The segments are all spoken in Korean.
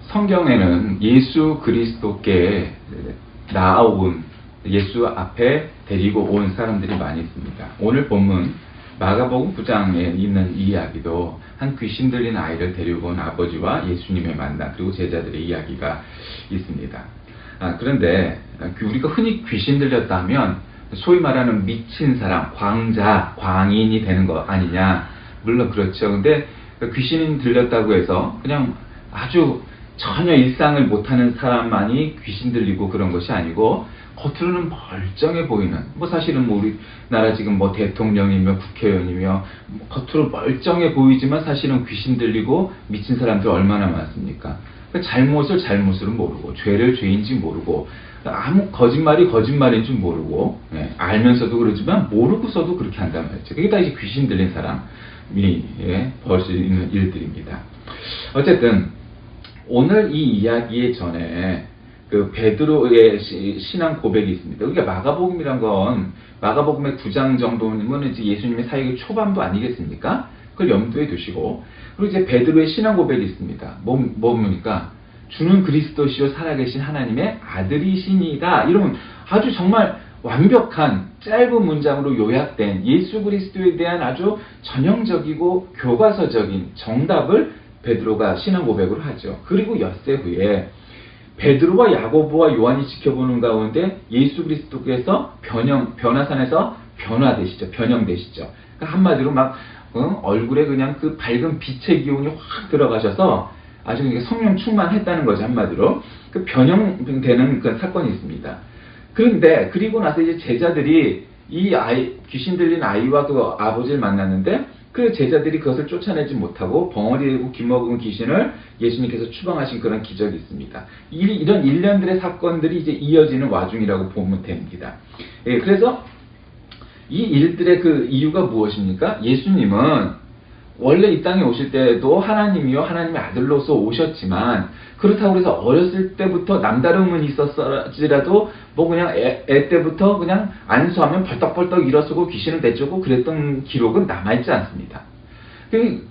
성경에는 예수 그리스도께 나아온, 예수 앞에 데리고 온 사람들이 많이 있습니다. 오늘 본문 마가복음 9장에 있는 이야기도 한 귀신 들린 아이를 데리고 온 아버지와 예수님의 만남, 그리고 제자들의 이야기가 있습니다. 그런데 우리가 흔히 귀신 들렸다 하면 소위 말하는 미친 사람, 광자, 광인이 되는 거 아니냐? 물론 그렇죠. 근데 귀신이 들렸다고 해서 그냥 아주 전혀 일상을 못하는 사람만이 귀신 들리고 그런 것이 아니고, 겉으로는 멀쩡해 보이는, 사실은 우리나라 지금 대통령이며 국회의원이며 겉으로 멀쩡해 보이지만 사실은 귀신 들리고 미친 사람들 얼마나 많습니까? 잘못을 잘못으로 모르고, 죄를 죄인지 모르고, 아무 거짓말이 거짓말인 줄 모르고, 알면서도 그러지만 모르고서도 그렇게 한단 말이죠. 그게 다 이제 귀신 들린 사람이 벌일 수 있는 일들입니다. 어쨌든 오늘 이 이야기의 전에 그 베드로의 신앙 고백이 있습니다. 그러니까 마가복음이란 건 마가복음의 9장 정도면 이제 예수님의 사역의 초반부 아니겠습니까? 그걸 염두에 두시고, 그리고 이제 베드로의 신앙 고백이 있습니다. 뭡니까? 주는 그리스도시요 살아계신 하나님의 아들이시니라. 이런 아주 정말 완벽한 짧은 문장으로 요약된 예수 그리스도에 대한 아주 전형적이고 교과서적인 정답을 베드로가 신앙 고백으로 하죠. 그리고 엿새 후에 베드로와 야고보와 요한이 지켜보는 가운데 예수 그리스도께서 변화산에서 변화되시죠. 변형되시죠. 그러니까 한마디로 얼굴에 그냥 그 밝은 빛의 기운이 확 들어가셔서 아주 성령 충만했다는 거죠. 한마디로. 그 변형되는 그 사건이 있습니다. 그런데 그리고 나서 이제 제자들이 이 귀신 들린 아이와 그 아버지를 만났는데, 그 제자들이 그것을 쫓아내지 못하고 벙어리고 기먹은 귀신을 예수님께서 추방하신 그런 기적이 있습니다. 이런 일련들의 사건들이 이제 이어지는 와중이라고 보면 됩니다. 그래서 이 일들의 그 이유가 무엇입니까? 예수님은 원래 이 땅에 오실 때도 하나님이요 하나님의 아들로서 오셨지만, 그렇다고 해서 어렸을 때부터 남다름은 있었을지라도 그냥 애 때부터 그냥 안수하면 벌떡벌떡 일어서고 귀신을 내쫓고 그랬던 기록은 남아있지 않습니다.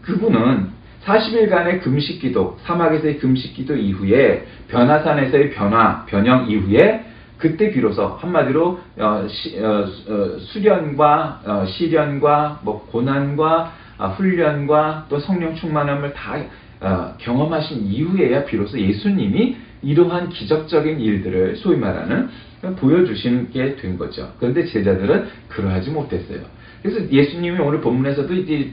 그분은 40일간의 금식기도, 사막에서의 금식기도 이후에 변화산에서의 변형 이후에 그때 비로소 한마디로 수련과 시련과 고난과 훈련과 또 성령 충만함을 다 경험하신 이후에야 비로소 예수님이 이러한 기적적인 일들을 소위 말하는 보여주시게 된 거죠. 그런데 제자들은 그러하지 못했어요. 그래서 예수님이 오늘 본문에서도 이제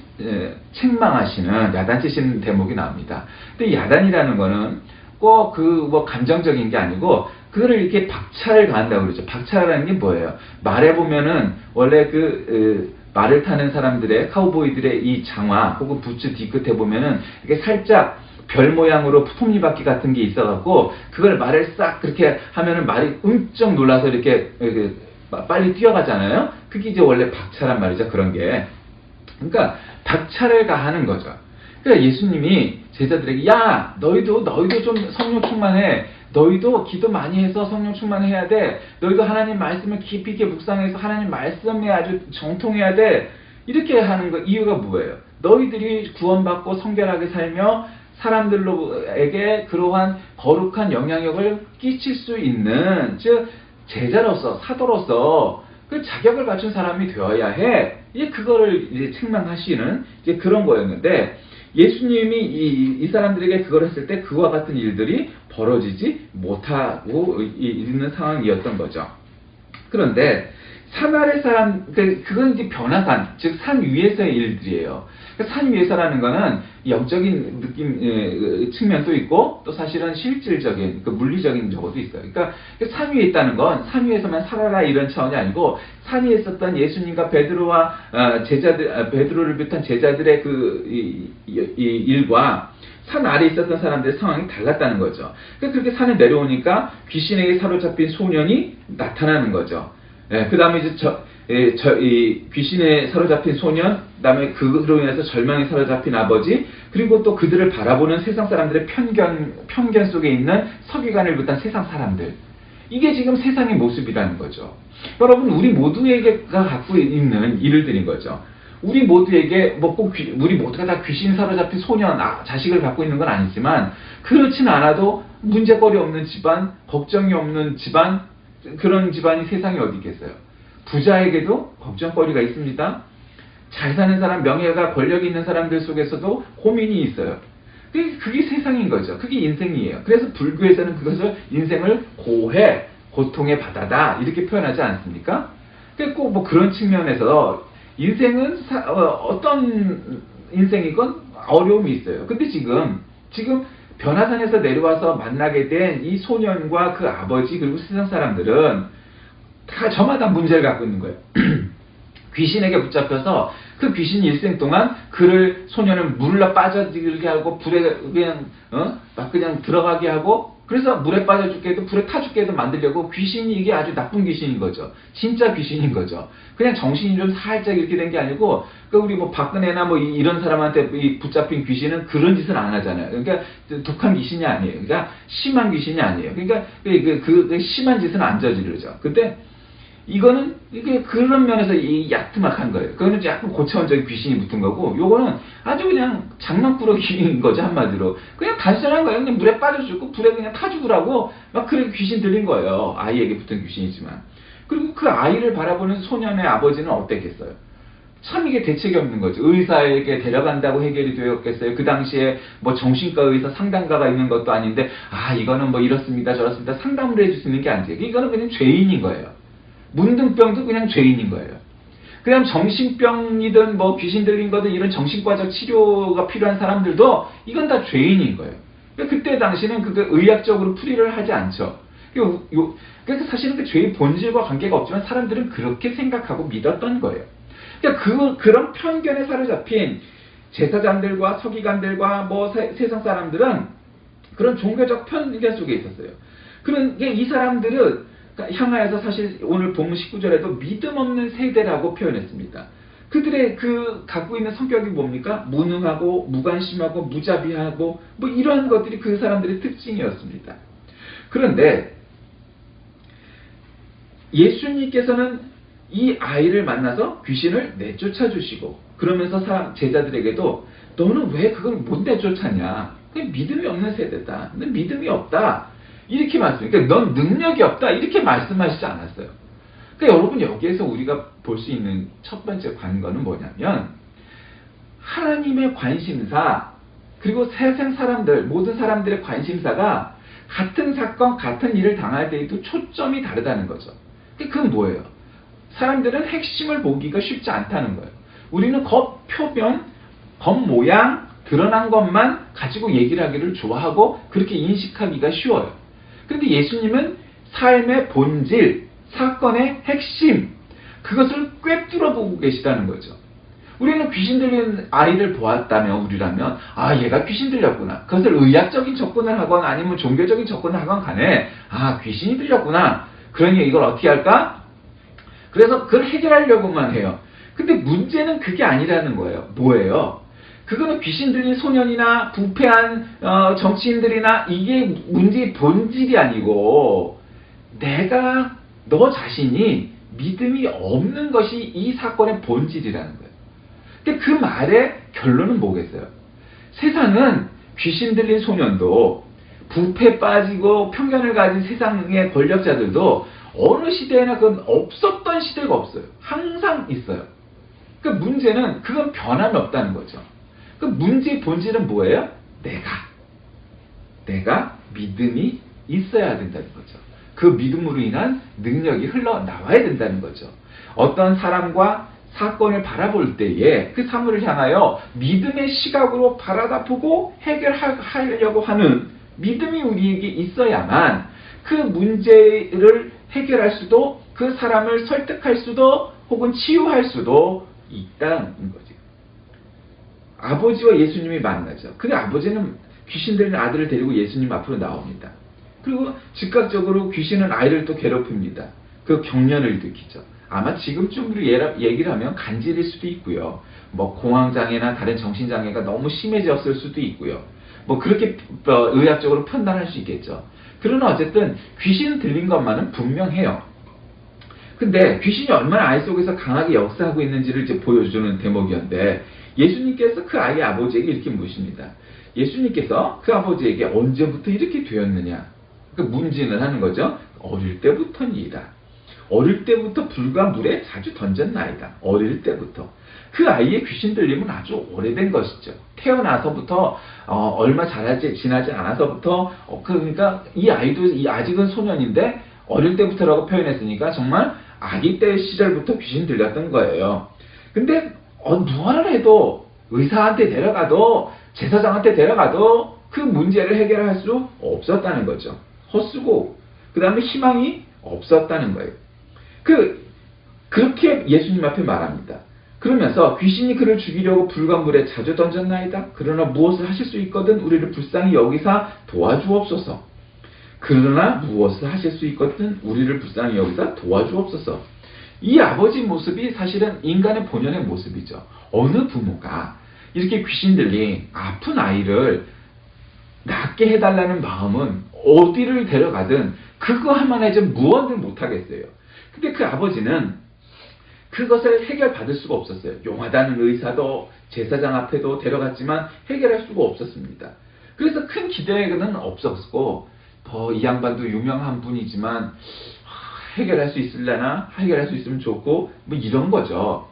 책망하시는, 야단치시는 대목이 나옵니다. 근데 야단이라는 거는 꼭 감정적인 게 아니고 그거를 이렇게 박차를 가한다고 그러죠. 박차라는 게 뭐예요? 말해 보면은 원래 말을 타는 사람들의, 카우보이들의 이 장화 혹은 부츠 뒤끝에 보면은 이게 살짝 별 모양으로 톱니바퀴 같은 게 있어갖고 그걸 말을 싹 그렇게 하면은 말이 um쩍 놀라서 이렇게 빨리 뛰어가잖아요. 그게 이제 원래 박차란 말이죠. 그런 게. 그러니까 박차를 가하는 거죠. 그러니까 예수님이 제자들에게 야 너희도 좀 성령 충만해. 너희도 기도 많이 해서 성령 충만해야 돼. 너희도 하나님 말씀을 깊이 있게 묵상해서 하나님 말씀에 아주 정통해야 돼. 이렇게 하는 거 이유가 뭐예요? 너희들이 구원받고 성결하게 살며 사람들에게 그러한 거룩한 영향력을 끼칠 수 있는, 즉 제자로서, 사도로서 그 자격을 갖춘 사람이 되어야 해. 이제 그거를 이제 책망하시는 이제 그런 거였는데, 예수님이 이 사람들에게 그걸 했을 때 그와 같은 일들이 벌어지지 못하고 있는 상황이었던 거죠. 그런데 산 아래 사람, 그건 이제 변화산, 즉 산 위에서의 일들이에요. 산 위에서라는 거는 영적인 느낌 측면도 있고 또 사실은 실질적인 물리적인 적어도 있어요. 그러니까 산 위에 있다는 건 산 위에서만 살아라 이런 차원이 아니고, 산 위에 있었던 예수님과 베드로와 베드로를 비롯한 제자들의 이 일과 산 아래에 있었던 사람들의 상황이 달랐다는 거죠. 그러니까 그렇게 산에 내려오니까 귀신에게 사로잡힌 소년이 나타나는 거죠. 그 다음에 이제 이 귀신에 사로잡힌 소년, 그 다음에 그로 인해서 절망에 사로잡힌 아버지, 그리고 또 그들을 바라보는 세상 사람들의 편견 속에 있는 서기관을 비롯한 세상 사람들. 이게 지금 세상의 모습이라는 거죠. 여러분, 우리 모두에게가 갖고 있는 일들인 거죠. 우리 모두에게 뭐 꼭 우리 모두가 다 귀신 사로잡힌 소년, 자식을 갖고 있는 건 아니지만 그렇진 않아도 문제거리 없는 집안, 걱정이 없는 집안, 그런 집안이 세상에 어디 있겠어요. 부자에게도 걱정거리가 있습니다. 잘 사는 사람, 명예가 권력이 있는 사람들 속에서도 고민이 있어요. 그게 세상인 거죠. 그게 인생이에요. 그래서 불교에서는 그것을 인생을 고해, 고통의 바다다 이렇게 표현하지 않습니까? 꼭 뭐 그런 측면에서 인생은 어떤 인생이건 어려움이 있어요. 근데 지금 변화산에서 내려와서 만나게 된 이 소년과 그 아버지 그리고 세상 사람들은 다 저마다 문제를 갖고 있는 거예요. 귀신에게 붙잡혀서 그 귀신이 일생 동안 소년을 물러 빠져들게 하고 불에 그냥 들어가게 하고 그래서 물에 빠져 죽게 해도 불에 타 죽게 해도 만들려고 귀신이 이게 아주 나쁜 귀신인 거죠. 진짜 귀신인 거죠. 그냥 정신이 좀 살짝 이렇게 된 게 아니고 우리 뭐 박근혜나 뭐 이런 사람한테 붙잡힌 귀신은 그런 짓을 안 하잖아요. 그러니까 독한 귀신이 아니에요. 그러니까 심한 귀신이 아니에요. 그러니까 그 심한 짓은 안 저지르죠. 근데 이거는 이게 그런 면에서 야트막한 거예요. 그거는 약간 고차원적인 귀신이 붙은 거고, 요거는 아주 그냥 장난꾸러기인 거죠, 한마디로. 그냥 단순한 거예요. 그냥 물에 빠져 죽고 불에 그냥 타 죽으라고 막 그렇게 귀신 들린 거예요. 아이에게 붙은 귀신이지만. 그리고 그 아이를 바라보는 소년의 아버지는 어땠겠어요? 참 이게 대책이 없는 거죠. 의사에게 데려간다고 해결이 되었겠어요. 그 당시에 뭐 정신과 의사 상담가가 있는 것도 아닌데, 이거는 뭐 이렇습니다, 저렇습니다. 상담을 해줄 수 있는 게 아니에요. 이거는 그냥 죄인인 거예요. 문둥병도 그냥 죄인인 거예요. 그냥 정신병이든 뭐 귀신 들린 거든 이런 정신과적 치료가 필요한 사람들도 이건 다 죄인인 거예요. 그러니까 그때 당시는 그게 의학적으로 풀이를 하지 않죠. 그러니까 사실은 그 죄의 본질과 관계가 없지만 사람들은 그렇게 생각하고 믿었던 거예요. 그러니까 그런 편견에 사로잡힌 제사장들과 서기관들과 뭐 세상 사람들은 그런 종교적 편견 속에 있었어요. 그러니까 이 사람들은 향하여서 사실 오늘 본문 19절에도 믿음 없는 세대라고 표현했습니다. 그들의 갖고 있는 성격이 뭡니까? 무능하고 무관심하고 무자비하고 뭐 이러한 것들이 그 사람들의 특징이었습니다. 그런데 예수님께서는 이 아이를 만나서 귀신을 내쫓아 주시고 그러면서 제자들에게도 너는 왜 그걸 못 내쫓았냐? 그게 믿음이 없는 세대다. 너 믿음이 없다. 이렇게 말씀해요. 그러니까 넌 능력이 없다. 이렇게 말씀하시지 않았어요. 그러니까 여러분 여기에서 우리가 볼 수 있는 첫 번째 관건은 뭐냐면 하나님의 관심사 그리고 세상 사람들 모든 사람들의 관심사가 같은 사건 같은 일을 당할 때에도 초점이 다르다는 거죠. 그건 뭐예요? 사람들은 핵심을 보기가 쉽지 않다는 거예요. 우리는 겉표면 겉모양 드러난 것만 가지고 얘기를 하기를 좋아하고 그렇게 인식하기가 쉬워요. 그런데 예수님은 삶의 본질, 사건의 핵심, 그것을 꿰뚫어 보고 계시다는 거죠. 우리는 귀신 들린 아이를 보았다면, 우리라면, 얘가 귀신 들렸구나. 그것을 의학적인 접근을 하건 아니면 종교적인 접근을 하건 간에, 귀신이 들렸구나. 그러니 이걸 어떻게 할까? 그래서 그걸 해결하려고만 해요. 근데 문제는 그게 아니라는 거예요. 뭐예요? 그거는 귀신 들린 소년이나 부패한 정치인들이나 이게 문제의 본질이 아니고 너 자신이 믿음이 없는 것이 이 사건의 본질이라는 거예요. 근데 그 말의 결론은 뭐겠어요? 세상은 귀신 들린 소년도 부패 빠지고 편견을 가진 세상의 권력자들도 어느 시대에나 그건 없었던 시대가 없어요. 항상 있어요. 그러니까 문제는 그건 변함이 없다는 거죠. 그 문제의 본질은 뭐예요? 내가 믿음이 있어야 된다는 거죠. 그 믿음으로 인한 능력이 흘러나와야 된다는 거죠. 어떤 사람과 사건을 바라볼 때에 그 사물을 향하여 믿음의 시각으로 바라다보고 해결하려고 하는 믿음이 우리에게 있어야만 그 문제를 해결할 수도 그 사람을 설득할 수도 혹은 치유할 수도 있다는 거죠. 아버지와 예수님이 만나죠. 근데 아버지는 귀신 들린 아들을 데리고 예수님 앞으로 나옵니다. 그리고 즉각적으로 귀신은 아이를 또 괴롭힙니다. 그 경련을 일으키죠. 아마 지금쯤으로 얘기를 하면 간질일 수도 있고요. 뭐 공황장애나 다른 정신장애가 너무 심해졌을 수도 있고요. 뭐 그렇게 의학적으로 판단할 수 있겠죠. 그러나 어쨌든 귀신 들린 것만은 분명해요. 근데 귀신이 얼마나 아이 속에서 강하게 역사하고 있는지를 이제 보여주는 대목이었는데, 예수님께서 그 아이의 아버지에게 이렇게 묻습니다. 예수님께서 그 아버지에게 언제부터 이렇게 되었느냐? 그 문진을 하는 거죠. 어릴 때부터니이다. 어릴 때부터 불과 물에 자주 던졌나이다. 어릴 때부터. 그 아이의 귀신 들림은 아주 오래된 것이죠. 태어나서부터 얼마 지나지 않아서부터 그러니까 이 아이도 아직은 소년인데 어릴 때부터라고 표현했으니까 정말 아기 때 시절부터 귀신 들렸던 거예요. 근데 누가를 해도 의사한테 데려가도 제사장한테 데려가도 그 문제를 해결할 수 없었다는 거죠. 헛수고 그 다음에 희망이 없었다는 거예요. 그렇게 예수님 앞에 말합니다. 그러면서 귀신이 그를 죽이려고 불과 물에 자주 던졌나이다. 그러나 무엇을 하실 수 있거든 우리를 불쌍히 여기사 도와주옵소서. 그러나 무엇을 하실 수 있거든 우리를 불쌍히 여기사 도와주옵소서. 이 아버지 모습이 사실은 인간의 본연의 모습이죠. 어느 부모가 이렇게 귀신 들린 아픈 아이를 낫게 해달라는 마음은 어디를 데려가든 그거 하나만 해도 무언을 못하겠어요. 근데 그 아버지는 그것을 해결받을 수가 없었어요. 용하다는 의사도 제사장 앞에도 데려갔지만 해결할 수가 없었습니다. 그래서 큰 기대는 없었고 이 양반도 유명한 분이지만 해결할 수 있으려나? 해결할 수 있으면 좋고 뭐 이런 거죠.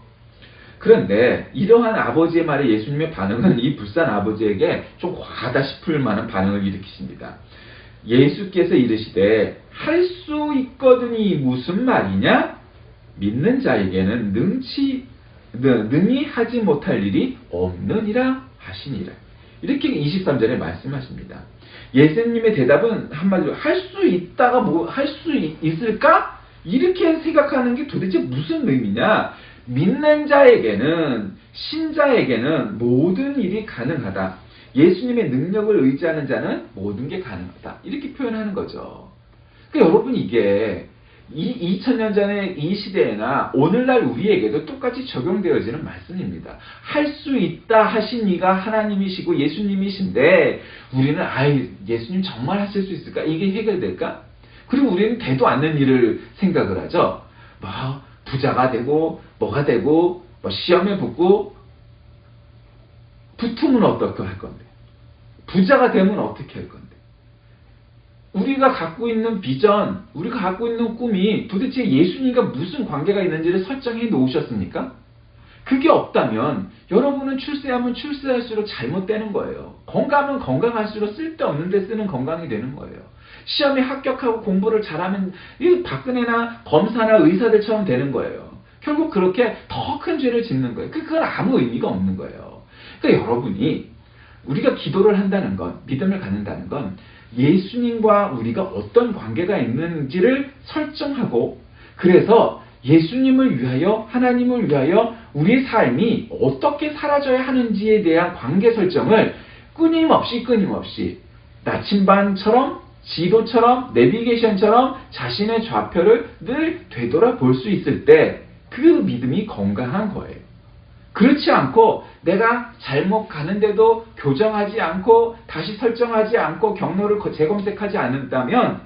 그런데 이러한 아버지의 말에 예수님의 반응은 이 불쌍한 아버지에게 좀 과하다 싶을 만한 반응을 일으키십니다. 예수께서 이르시되 할 수 있거든이 무슨 말이냐? 믿는 자에게는 능히 하지 못할 일이 없느니라 하시니라. 이렇게 23절에 말씀하십니다. 예수님의 대답은 한마디로 할 수 있다가 할 수 있을까? 이렇게 생각하는 게 도대체 무슨 의미냐? 믿는 자에게는, 신자에게는 모든 일이 가능하다. 예수님의 능력을 의지하는 자는 모든 게 가능하다. 이렇게 표현하는 거죠. 그러니까 여러분 이게 2000년 전의 이 시대에나 오늘날 우리에게도 똑같이 적용되어지는 말씀입니다. 할 수 있다 하신 이가 하나님이시고 예수님이신데 우리는 예수님 정말 하실 수 있을까? 이게 해결될까? 그리고 우리는 되도 않는 일을 생각을 하죠. 부자가 되고 뭐가 되고 시험에 붙고 붙으면 어떻게 할 건데? 부자가 되면 어떻게 할 건데? 우리가 갖고 있는 비전, 우리가 갖고 있는 꿈이 도대체 예수님과 무슨 관계가 있는지를 설정해 놓으셨습니까? 그게 없다면 여러분은 출세하면 출세할수록 잘못되는 거예요. 건강하면 건강할수록 쓸데없는 데 쓰는 건강이 되는 거예요. 시험에 합격하고 공부를 잘하면 박근혜나 검사나 의사들처럼 되는 거예요. 결국 그렇게 더 큰 죄를 짓는 거예요. 그건 아무 의미가 없는 거예요. 그러니까 여러분이 우리가 기도를 한다는 건, 믿음을 갖는다는 건 예수님과 우리가 어떤 관계가 있는지를 설정하고 그래서 예수님을 위하여 하나님을 위하여 우리의 삶이 어떻게 살아져야 하는지에 대한 관계 설정을 끊임없이 나침반처럼 지도처럼 내비게이션처럼 자신의 좌표를 늘 되돌아볼 수 있을 때 그 믿음이 건강한 거예요. 그렇지 않고 내가 잘못 가는데도 교정하지 않고 다시 설정하지 않고 경로를 재검색하지 않는다면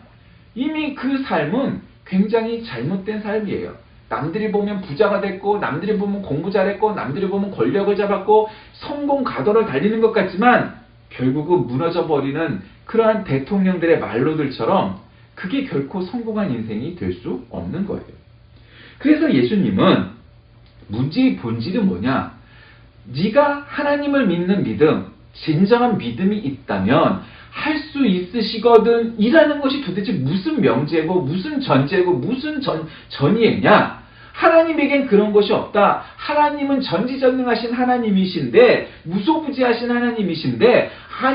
이미 그 삶은 굉장히 잘못된 삶이에요. 남들이 보면 부자가 됐고 남들이 보면 공부 잘했고 남들이 보면 권력을 잡았고 성공 가도를 달리는 것 같지만 결국은 무너져버리는 그러한 대통령들의 말로들처럼 그게 결코 성공한 인생이 될 수 없는 거예요. 그래서 예수님은 문제의 본질은 뭐냐? 네가 하나님을 믿는 믿음, 진정한 믿음이 있다면 할 수 있으시거든 이라는 것이 도대체 무슨 명제고 무슨 전제고 무슨 전이냐? 하나님에겐 그런 것이 없다. 하나님은 전지전능하신 하나님이신데 무소부지하신 하나님이신데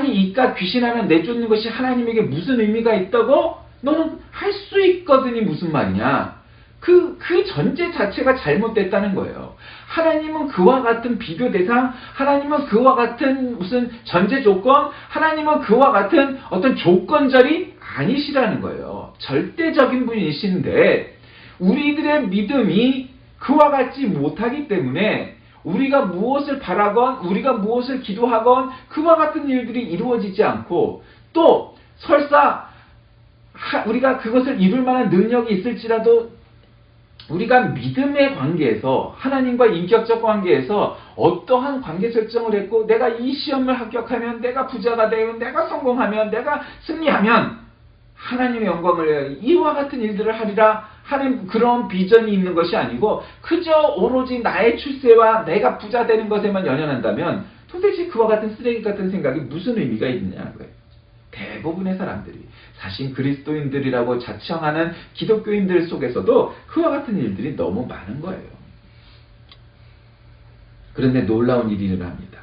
이깟 귀신 하나 내쫓는 것이 하나님에게 무슨 의미가 있다고? 너는 할 수 있거든이 무슨 말이냐? 그 전제 자체가 잘못됐다는 거예요. 하나님은 그와 같은 비교 대상, 하나님은 그와 같은 무슨 전제 조건, 하나님은 그와 같은 어떤 조건절이 아니시라는 거예요. 절대적인 분이신데 우리들의 믿음이 그와 같지 못하기 때문에 우리가 무엇을 바라건 우리가 무엇을 기도하건 그와 같은 일들이 이루어지지 않고 또 설사 우리가 그것을 이룰 만한 능력이 있을지라도 우리가 믿음의 관계에서 하나님과 인격적 관계에서 어떠한 관계 설정을 했고 내가 이 시험을 합격하면 내가 부자가 되면 내가 성공하면 내가 승리하면 하나님의 영광을 위하여 이와 같은 일들을 하리라 하는 그런 비전이 있는 것이 아니고 그저 오로지 나의 출세와 내가 부자 되는 것에만 연연한다면 도대체 그와 같은 쓰레기 같은 생각이 무슨 의미가 있느냐는 거예요. 대부분의 사람들이 사실 그리스도인들이라고 자청하는 기독교인들 속에서도 그와 같은 일들이 너무 많은 거예요. 그런데 놀라운 일이 일어납니다.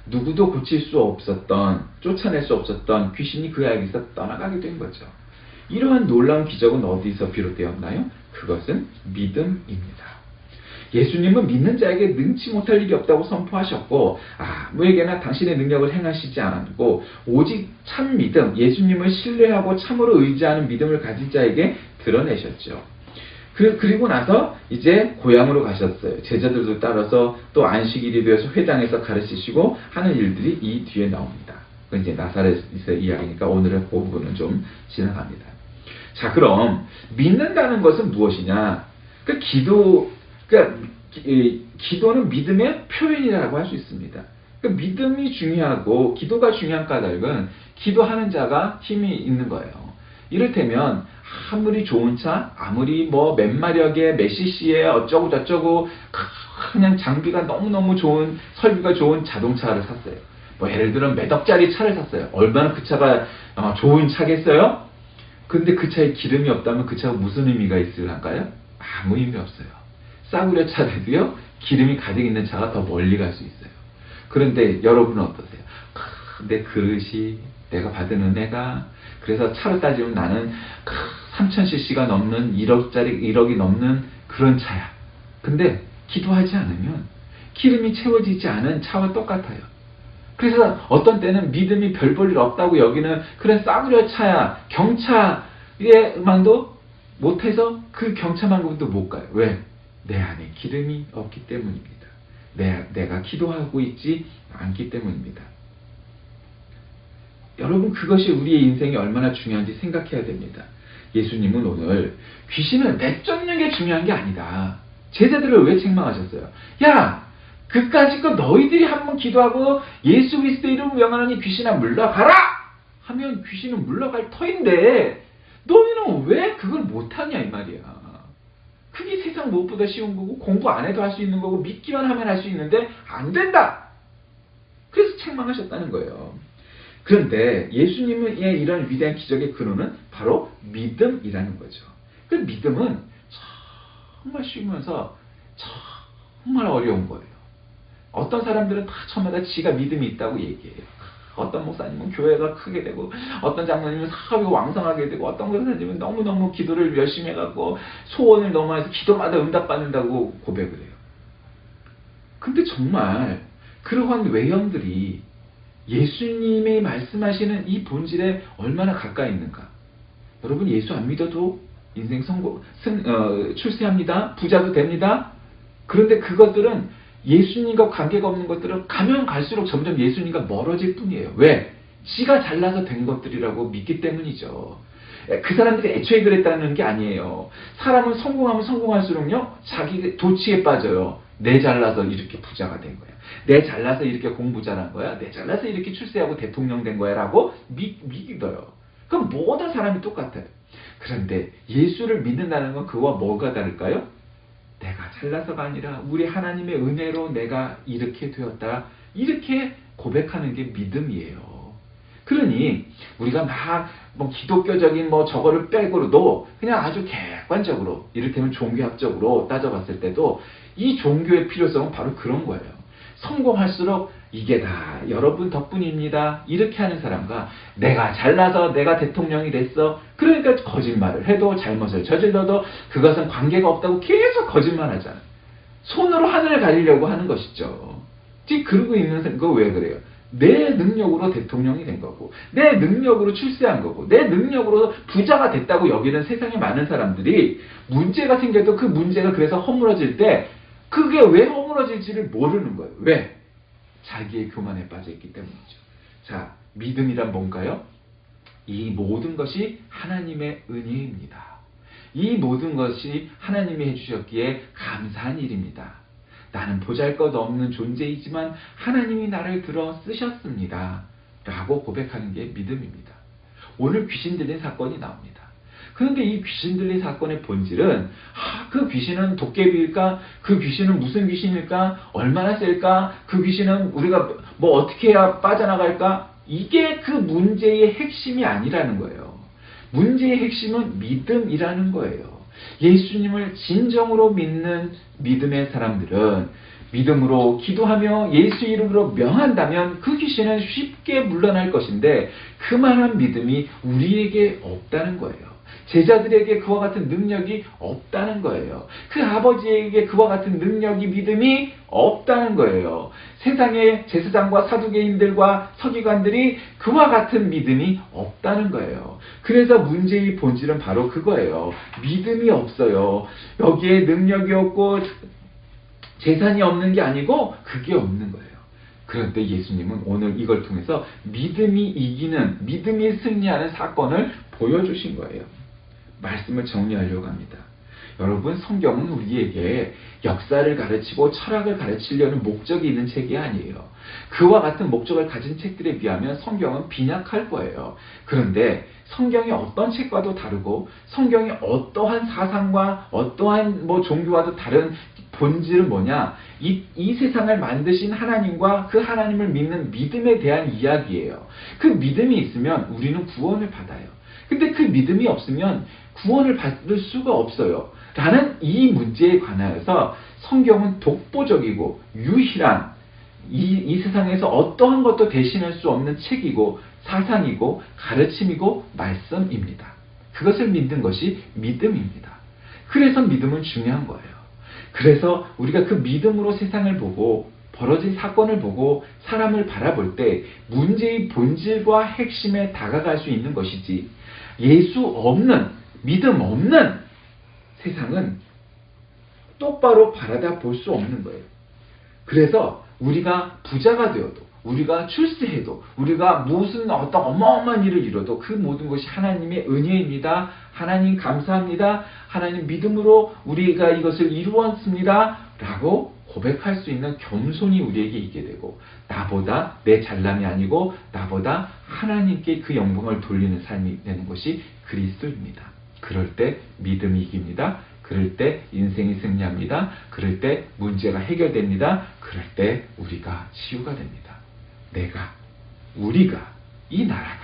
누구도 고칠 수 없었던, 쫓아낼 수 없었던 귀신이 그 아이에게서 떠나가게 된 거죠. 이러한 놀라운 기적은 어디서 비롯되었나요? 그것은 믿음입니다. 예수님은 믿는 자에게 능치 못할 일이 없다고 선포하셨고 아무에게나 당신의 능력을 행하시지 않았고 오직 참 믿음, 예수님을 신뢰하고 참으로 의지하는 믿음을 가진 자에게 드러내셨죠. 그리고 나서 이제 고향으로 가셨어요. 제자들도 따라서 또 안식일이 되어서 회당에서 가르치시고 하는 일들이 이 뒤에 나옵니다. 그건 이제 나사렛의 이야기니까 오늘의 그 부분은 좀 지나갑니다. 자, 그럼 믿는다는 것은 무엇이냐? 기도는 믿음의 표현이라고 할 수 있습니다. 믿음이 중요하고 기도가 중요한 까닭은 기도하는 자가 힘이 있는 거예요. 이를테면 아무리 좋은 차, 아무리 몇 마력에 몇 cc에 어쩌고 저쩌고 그냥 장비가 너무너무 좋은 설비가 좋은 자동차를 샀어요. 예를 들어 몇 억짜리 차를 샀어요. 얼마나 그 차가 좋은 차겠어요? 근데 그 차에 기름이 없다면 그 차가 무슨 의미가 있을까요? 아무 의미 없어요. 싸구려 차라도요 기름이 가득 있는 차가 더 멀리 갈 수 있어요. 그런데 여러분은 어떠세요? 내 그릇이 내가 받은 은혜가 그래서 차로 따지면 나는 3000cc가 넘는 1억이 넘는 그런 차야. 근데 기도하지 않으면 기름이 채워지지 않은 차와 똑같아요. 그래서 어떤 때는 믿음이 별 볼 일 없다고 여기는 그런 싸구려 차야 경차에만도 못해서 그 경차만큼도 못 가요. 왜? 내 안에 기름이 없기 때문입니다. 내가 기도하고 있지 않기 때문입니다. 여러분 그것이 우리의 인생이 얼마나 중요한지 생각해야 됩니다. 예수님은 오늘 귀신을 내쫓는 게 중요한 게 아니다. 제자들을 왜 책망하셨어요? 야! 그까짓 거 너희들이 한번 기도하고 예수 그리스도 이름 명하노니 귀신아 물러가라! 하면 귀신은 물러갈 터인데 너희는 왜 그걸 못하냐 이 말이야. 그게 세상 무엇보다 쉬운 거고 공부 안 해도 할 수 있는 거고 믿기만 하면 할 수 있는데 안 된다. 그래서 책망하셨다는 거예요. 그런데 예수님의 이런 위대한 기적의 근원은 바로 믿음이라는 거죠. 그 믿음은 정말 쉬우면서 정말 어려운 거예요. 어떤 사람들은 다 처음마다 지가 믿음이 있다고 얘기해요. 어떤 목사님은 교회가 크게 되고 어떤 장로님은 사업이 왕성하게 되고 어떤 목사님은 너무너무 기도를 열심히 해갖고 소원을 너무 해서 기도마다 응답받는다고 고백을 해요. 근데 정말 그러한 외형들이 예수님이 말씀하시는 이 본질에 얼마나 가까이 있는가? 여러분 예수 안 믿어도 인생 출세합니다. 부자도 됩니다. 그런데 그것들은 예수님과 관계가 없는 것들은 가면 갈수록 점점 예수님과 멀어질 뿐이에요. 왜? 지가 잘나서 된 것들이라고 믿기 때문이죠. 그 사람들이 애초에 그랬다는 게 아니에요. 사람은 성공하면 성공할수록요 자기 도취에 빠져요. 내 잘나서 이렇게 부자가 된 거야. 내 잘나서 이렇게 공부 잘한 거야. 내 잘나서 이렇게 출세하고 대통령 된 거야 라고 믿어요. 그럼 모든 사람이 똑같아요. 그런데 예수를 믿는다는 건 그와 뭐가 다를까요? 내가 잘나서가 아니라 우리 하나님의 은혜로 내가 이렇게 되었다. 이렇게 고백하는 게 믿음이에요. 그러니 우리가 막 기독교적인 저거를 빼고도 그냥 아주 객관적으로 이를테면 종교학적으로 따져봤을 때도 이 종교의 필요성은 바로 그런 거예요. 성공할수록 이게 다 여러분 덕분입니다. 이렇게 하는 사람과 내가 잘나서 내가 대통령이 됐어. 그러니까 거짓말을 해도 잘못을 저질러도 그것은 관계가 없다고 계속 거짓말하잖아. 손으로 하늘을 가리려고 하는 것이죠. 지금 그러고 있는 거 왜 그래요? 내 능력으로 대통령이 된 거고 내 능력으로 출세한 거고 내 능력으로 부자가 됐다고 여기는 세상에 많은 사람들이 문제가 생겨도 그 문제가 그래서 허물어질 때 그게 왜 허물어질지를 모르는 거예요. 왜? 자기의 교만에 빠져있기 때문이죠. 자, 믿음이란 뭔가요? 이 모든 것이 하나님의 은혜입니다. 이 모든 것이 하나님이 해주셨기에 감사한 일입니다. 나는 보잘것없는 존재이지만 하나님이 나를 들어 쓰셨습니다. 라고 고백하는 게 믿음입니다. 오늘 귀신 들린 사건이 나옵니다. 그런데 이 귀신 들린 사건의 본질은 그 귀신은 도깨비일까? 그 귀신은 무슨 귀신일까? 얼마나 셀까? 그 귀신은 우리가 뭐 어떻게 해야 빠져나갈까? 이게 그 문제의 핵심이 아니라는 거예요. 문제의 핵심은 믿음이라는 거예요. 예수님을 진정으로 믿는 믿음의 사람들은 믿음으로 기도하며 예수 이름으로 명한다면 그 귀신은 쉽게 물러날 것인데 그만한 믿음이 우리에게 없다는 거예요. 제자들에게 그와 같은 능력이 없다는 거예요. 그 아버지에게 그와 같은 능력이 믿음이 없다는 거예요. 세상의 제사장과 사두개인들과 서기관들이 그와 같은 믿음이 없다는 거예요. 그래서 문제의 본질은 바로 그거예요. 믿음이 없어요. 여기에 능력이 없고 재산이 없는 게 아니고 그게 없는 거예요. 그런데 예수님은 오늘 이걸 통해서 믿음이 이기는, 믿음이 승리하는 사건을 보여주신 거예요. 말씀을 정리하려고 합니다. 여러분, 성경은 우리에게 역사를 가르치고 철학을 가르치려는 목적이 있는 책이 아니에요. 그와 같은 목적을 가진 책들에 비하면 성경은 빈약할 거예요. 그런데 성경이 어떤 책과도 다르고 성경이 어떠한 사상과 어떠한 종교와도 다른 본질은 뭐냐? 이 세상을 만드신 하나님과 그 하나님을 믿는 믿음에 대한 이야기예요. 그 믿음이 있으면 우리는 구원을 받아요. 근데 그 믿음이 없으면 구원을 받을 수가 없어요. 라는 이 문제에 관하여서 성경은 독보적이고 유일한 이 세상에서 어떠한 것도 대신할 수 없는 책이고 사상이고 가르침이고 말씀입니다. 그것을 믿는 것이 믿음입니다. 그래서 믿음은 중요한 거예요. 그래서 우리가 그 믿음으로 세상을 보고 벌어진 사건을 보고 사람을 바라볼 때 문제의 본질과 핵심에 다가갈 수 있는 것이지, 예수 없는, 믿음 없는 세상은 똑바로 바라다 볼 수 없는 거예요. 그래서 우리가 부자가 되어도, 우리가 출세해도, 우리가 무슨 어떤 어마어마한 일을 이뤄도 그 모든 것이 하나님의 은혜입니다. 하나님 감사합니다. 하나님 믿음으로 우리가 이것을 이루었습니다. 라고 고백할 수 있는 겸손이 우리에게 있게 되고, 나보다 내 잘남이 아니고 나보다 하나님께 그 영광을 돌리는 삶이 되는 것이 그리스도입니다. 그럴 때 믿음이 이깁니다. 그럴 때 인생이 승리합니다. 그럴 때 문제가 해결됩니다. 그럴 때 우리가 치유가 됩니다. 우리가, 이 나라가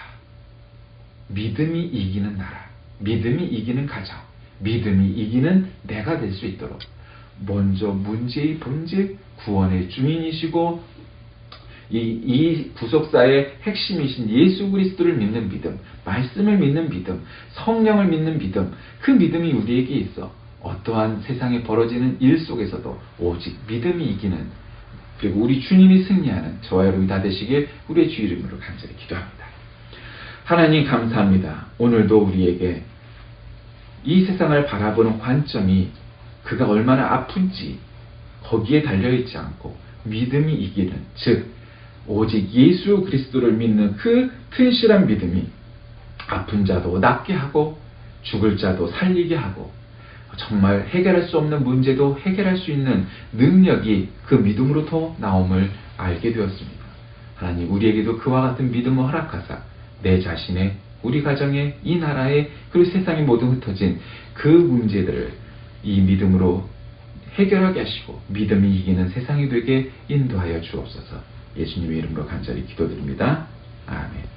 믿음이 이기는 나라, 믿음이 이기는 가정, 믿음이 이기는 내가 될 수 있도록 먼저 문제의 본질, 구원의 주인이시고 이 구속사의 핵심이신 예수 그리스도를 믿는 믿음, 말씀을 믿는 믿음, 성령을 믿는 믿음, 그 믿음이 우리에게 있어 어떠한 세상에 벌어지는 일 속에서도 오직 믿음이 이기는, 그리고 우리 주님이 승리하는 저와 여러분이 다 되시길 우리의 주 이름으로 간절히 기도합니다. 하나님 감사합니다. 오늘도 우리에게 이 세상을 바라보는 관점이 그가 얼마나 아픈지 거기에 달려있지 않고 믿음이 이기는, 즉 오직 예수 그리스도를 믿는 그 튼실한 믿음이 아픈 자도 낫게 하고 죽을 자도 살리게 하고 정말 해결할 수 없는 문제도 해결할 수 있는 능력이 그 믿음으로부터 나옴을 알게 되었습니다. 하나님, 우리에게도 그와 같은 믿음을 허락하사 내 자신의, 우리 가정의, 이 나라의, 그리고 세상의 모든 흩어진 그 문제들을 이 믿음으로 해결하게 하시고 믿음이 이기는 세상이 되게 인도하여 주옵소서. 예수님의 이름으로 간절히 기도드립니다. 아멘.